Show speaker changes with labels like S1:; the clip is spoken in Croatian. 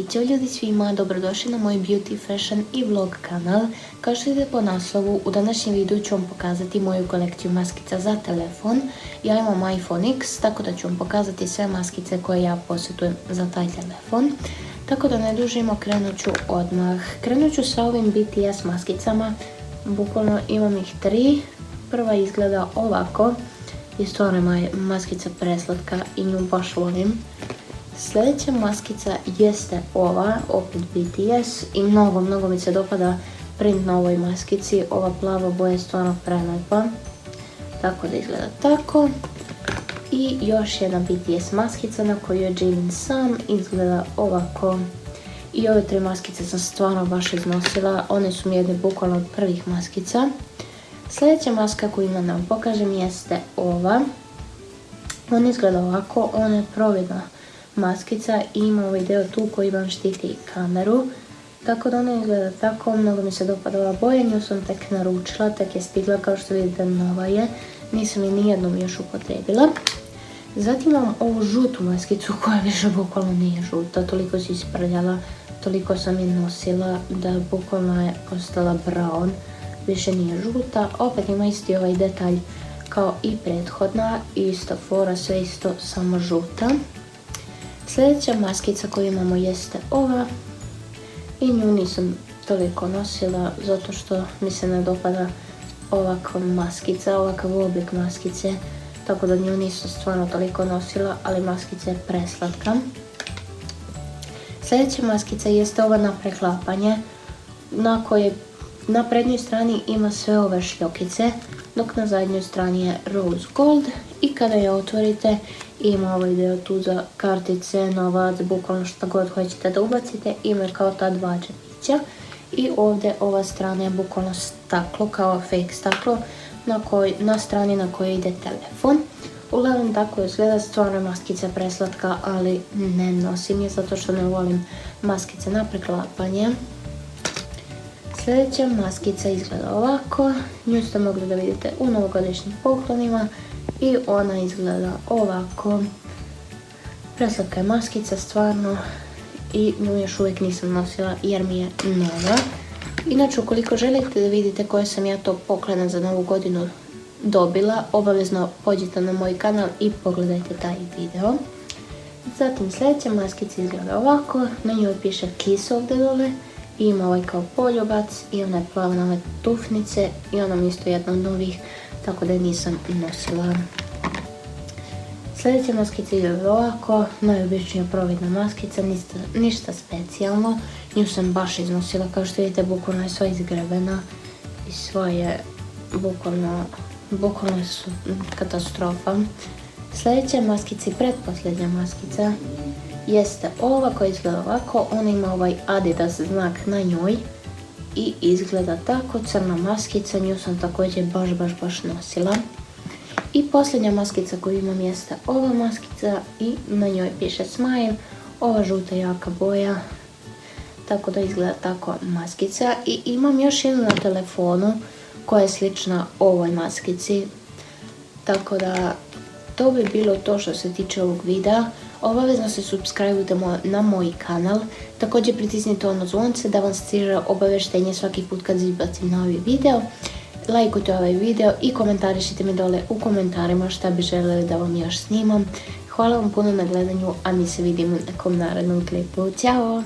S1: Ćao ljudi svima, dobrodošli na moj beauty, fashion i vlog kanal. Kao što vidite po naslovu, u današnjem videu ću vam pokazati moju kolekciju maskica za telefon. Ja imam iPhone X, tako da ću vam pokazati sve maskice koje ja posjedujem za taj telefon. Tako da ne dužimo, krenut ću odmah. Krenut ću sa ovim BTS maskicama, bukvalno imam ih 3. Prva izgleda ovako i stvarno je maskica preslatka i nju baš volim. Sljedeća maskica jeste ova, opet BTS, i mnogo mi se dopada print na ovoj maskici. Ova plava boja je stvarno prelepa, tako da izgleda tako. I još jedna BTS maskica na koju je Jimin sam, izgleda ovako. I ove 3 maskice sam stvarno baš iznosila, one su mi jedne bukvalno od prvih maskica. Sljedeća maska koju imam da vam pokažem jeste ova. Ona izgleda ovako, ona je providna maskica i ima ovaj deo tu koji vam štiti kameru. Tako da ona izgleda tako, mnogo mi se dopada ova boja, nju sam tek naručila, tek je stigla, kao što vidite nova je. Nisam je nijednom još upotrebila. Zatim imam ovu žutu maskicu koja više bukvalno nije žuta, toliko si isprljala, toliko sam je nosila da bukvalno je postala brown, više nije žuta. Opet ima isti ovaj detalj kao i prethodna, ista fora, sve isto, samo žuta. Sljedeća maskica koju imamo jeste ova i nju nisam toliko nosila zato što mi se ne dopada ovakva maskica, ovakav oblik maskice, tako da nju nisam stvarno toliko nosila, ali maskica je preslatka. Sljedeća maskica jeste ova na preklapanje, na kojoj na prednjoj strani ima sve ove šljokice, dok na zadnjoj strani je rose gold i kada je otvorite ima ovaj deo tu za kartice, novac, bukvalno šta god hoćete da ubacite, ima kao ta 2 džepića. I ovdje ova strana je bukvalno staklo, kao fake staklo, na strani na kojoj ide telefon. Uglavnom tako izgleda, stvarno maskica preslatka, ali ne nosim je zato što ne volim maskice na preklapanje. Sljedeća maskica izgleda ovako, nju ste mogli da vidite u novogodišnjim poklonima i ona izgleda ovako. Preslatka je maskica stvarno i nju još uvijek nisam nosila jer mi je nova. Inače, ukoliko želite da vidite koje sam ja to poklone za novu godinu dobila, obavezno pođite na moj kanal i pogledajte taj video. Zatim sljedeća maskica izgleda ovako, na njoj piše Kiss ovdje dole. I ima ovaj kao poljubac i ona je plava na ove tufnice i ona mi isto jedna od novih, tako da je nisam nosila. Sljedeća maskica izgleda ovako, najobičnija providna maskica, ništa specijalno. Nju sam baš iznosila, kao što vidite bukvalno je sva izgrebena i svoje bukvalno su katastrofa. Sljedeća maskica i pretposljednja maskica jeste ova koja izgleda ovako, ona ima ovaj Adidas znak na njoj i izgleda tako, crna maskica, nju sam također baš nosila. I posljednja maskica koju imam jeste ova maskica i na njoj piše Smile, ova žuta jaka boja, tako da izgleda tako maskica. I imam još jednu na telefonu koja je slična ovoj maskici, tako da to bi bilo to što se tiče ovog videa. Obavezno se subscribeujte na moj kanal, također pritisnite ono zvonce da vam stiže obavještenje svaki put kad izbacim novi video. Lajkujte ovaj video i komentarišite mi dole u komentarima šta bi željeli da vam još snimam. Hvala vam puno na gledanju, a mi se vidimo u nekom narednom klipu. Ćao!